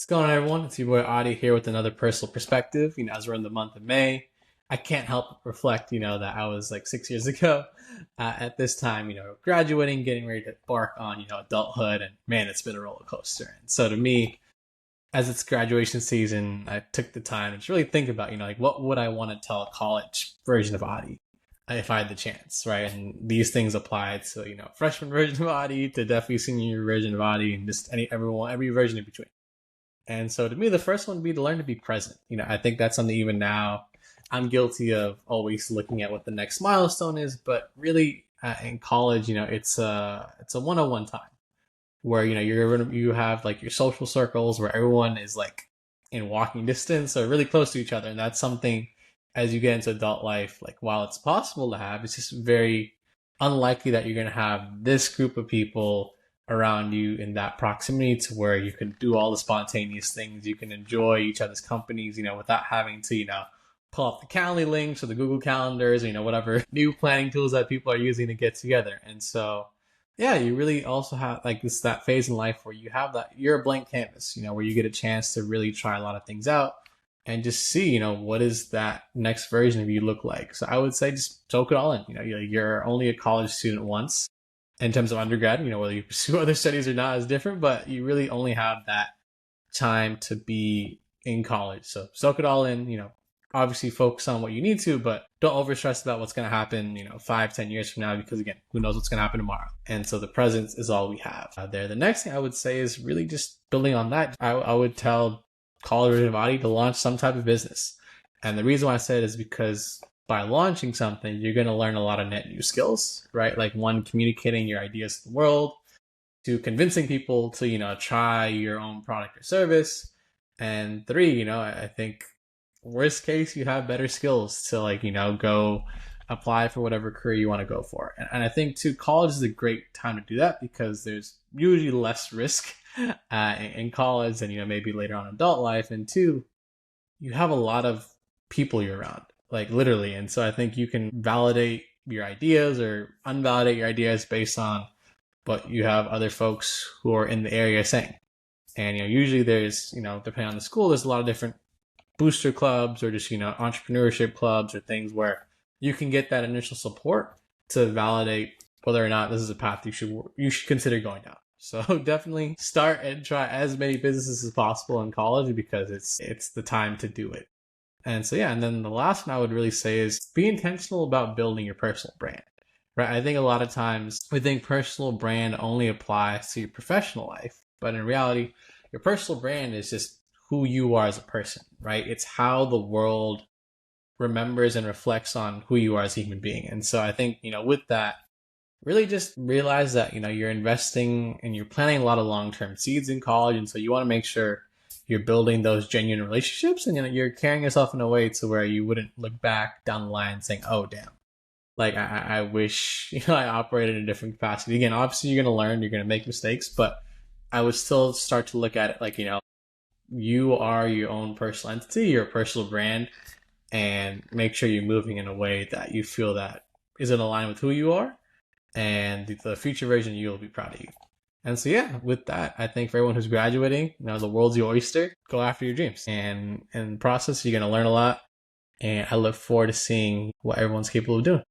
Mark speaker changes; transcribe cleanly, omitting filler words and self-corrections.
Speaker 1: What's going on, everyone? It's your boy Adi here with another personal perspective. As we're in the month of May, I can't help but reflect, that I was like 6 years ago at this time, graduating, getting ready to embark on, adulthood. And man, it's been a roller coaster. And so to me, as it's graduation season, I took the time to really think about, like what would I want to tell a college version of Adi if I had the chance, right? And these things apply to, freshman version of Adi to definitely senior version of Adi and just every version in between. And so to me, the first one would be to learn to be present. I think that's something even now I'm guilty of always looking at what the next milestone is, but really in college, it's a one-on-one time where, you have like your social circles where everyone is like in walking distance or really close to each other. And that's something as you get into adult life, like while it's possible to have, it's just very unlikely that you're going to have this group of people around you in that proximity to where you can do all the spontaneous things. You can enjoy each other's companies, without having to, pull up the Calendly links or the Google calendars, whatever new planning tools that people are using to get together. And so, yeah, you really also have like that phase in life where you have that, you're a blank canvas, where you get a chance to really try a lot of things out and just see, what does that next version of you look like. So I would say just soak it all in. You're only a college student once in terms of undergrad, whether you pursue other studies or not is different, but you really only have that time to be in college. So soak it all in, obviously focus on what you need to, but don't over stress about what's going to happen, 5-10 years from now, because again, who knows what's going to happen tomorrow. And so the present is all we have there. The next thing I would say is really just building on that. I would tell college version of Adi to launch some type of business. And the reason why I said it is because by launching something, you're going to learn a lot of net new skills, right? Like one, communicating your ideas to the world, to convincing people to, try your own product or service. And three, I think worst case, you have better skills to like, go apply for whatever career you want to go for. And I think too, college is a great time to do that because there's usually less risk in college than, maybe later on in adult life. And two, you have a lot of people you're around, like literally. And so I think you can validate your ideas or invalidate your ideas based on what you have other folks who are in the area saying. And, usually there's, depending on the school, there's a lot of different booster clubs or just, entrepreneurship clubs or things where you can get that initial support to validate whether or not this is a path you should consider going down. So definitely start and try as many businesses as possible in college because it's the time to do it. And so, yeah, and then the last one I would really say is be intentional about building your personal brand, right? I think a lot of times we think personal brand only applies to your professional life, but in reality, your personal brand is just who you are as a person, right? It's how the world remembers and reflects on who you are as a human being. And so I think, with that, really just realize that, you're investing and you're planting a lot of long-term seeds in college. And so you want to make sure you're building those genuine relationships and you're carrying yourself in a way to where you wouldn't look back down the line saying, oh, damn, like I wish, I operated in a different capacity. Again, obviously you're going to learn, you're going to make mistakes, but I would still start to look at it like, you are your own personal entity, your personal brand, and make sure you're moving in a way that you feel that is in line with who you are and the future version you will be proud of you. And so, yeah, with that, I think for everyone who's graduating, the world's your oyster. Go after your dreams. And in the process, you're going to learn a lot. And I look forward to seeing what everyone's capable of doing.